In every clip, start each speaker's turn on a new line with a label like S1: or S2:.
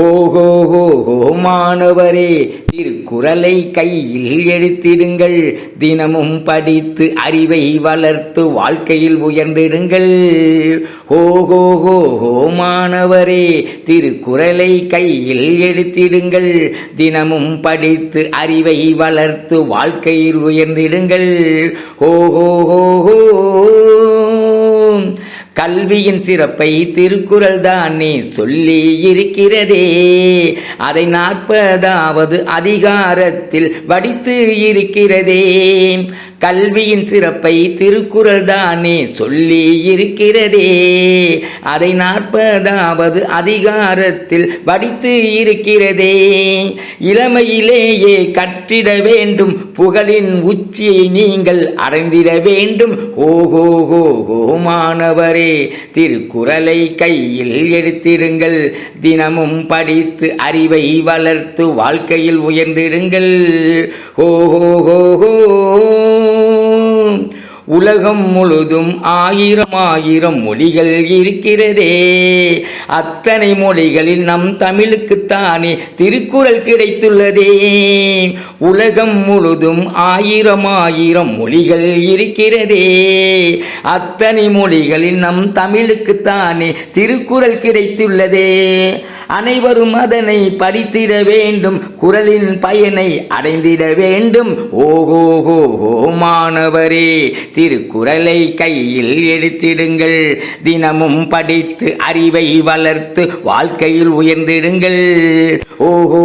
S1: ஓஹோ மாணவரே, திருக்குறளை கையில் எடுத்திடுங்கள். தினமும் படித்து அறிவை வளர்த்து வாழ்க்கையில் உயர்ந்திடுங்கள். ஓஹோ மாணவரே, திருக்குறளை கையில் எடுத்திடுங்கள். தினமும் படித்து அறிவை வளர்த்து வாழ்க்கையில் உயர்ந்திடுங்கள். ஓஹோ கல்வியின் சிறப்பை திருக்குறள் தானே சொல்லி இருக்கிறதே. அதை 40வது அதிகாரத்தில் வடித்து இருக்கிறதே. கல்வியின் சிறப்பை திருக்குறள் தானே சொல்லி இருக்கிறதே. அதை 40வது அதிகாரத்தில் வடித்து இருக்கிறதே. இளமையிலேயே கற்றிட வேண்டும், புகழின் உச்சியை நீங்கள் அடைந்திட வேண்டும். ஓஹோ மாணவரே, திருக்குறளை கையில் எடுத்திடுங்கள். தினமும் படித்து அறிவை வளர்த்து வாழ்க்கையில் உயர்ந்திடுங்கள். ஓஹோ உலகம் முழுதும் ஆயிரம் மொழிகள் இருக்கிறதே. அத்தனை மொழிகளில் நம் தமிழுக்குத்தானே திருக்குறள் கிடைத்துள்ளதே. உலகம் முழுதும் ஆயிரம் மொழிகள் இருக்கிறதே. அத்தனை மொழிகளில் நம் தமிழுக்குத்தானே திருக்குறள் கிடைத்துள்ளதே. அனைவரும் அதனை படித்திட வேண்டும், குறளின் பயனை அடைந்திட வேண்டும். ஓஹோ மாணவரே, திருக்குறளை கையில் எடுத்திடுங்கள். தினமும் படித்து அறிவை வளர்த்து வாழ்க்கையில் உயர்ந்திடுங்கள். ஓஹோ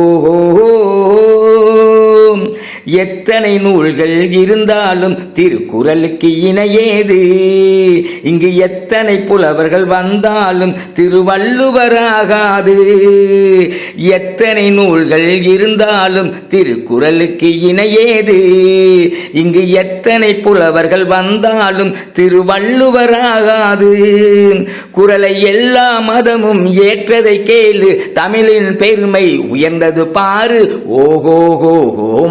S1: எத்தனை நூல்கள் இருந்தாலும் திருக்குறளுக்கு இணையேது. இங்கு எத்தனை புலவர்கள் வந்தாலும் திருவள்ளுவராகாது. எத்தனை நூல்கள் இருந்தாலும் திருக்குறளுக்கு இணையேது. இங்கு எத்தனை புலவர்கள் வந்தாலும் திருவள்ளுவராகாது. குறளை எல்லா மதமும் ஏற்றதை கேளு, தமிழின் பெருமை உயர்ந்தது பாரு. ஓஹோ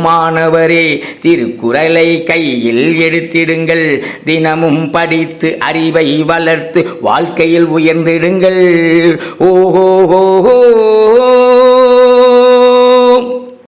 S1: மாணவரே, திருக்குறளை கையில் எடுத்திடுங்கள். தினமும் படித்து அறிவை வளர்த்து வாழ்க்கையில் உயர்ந்திடுங்கள். ஓஹோ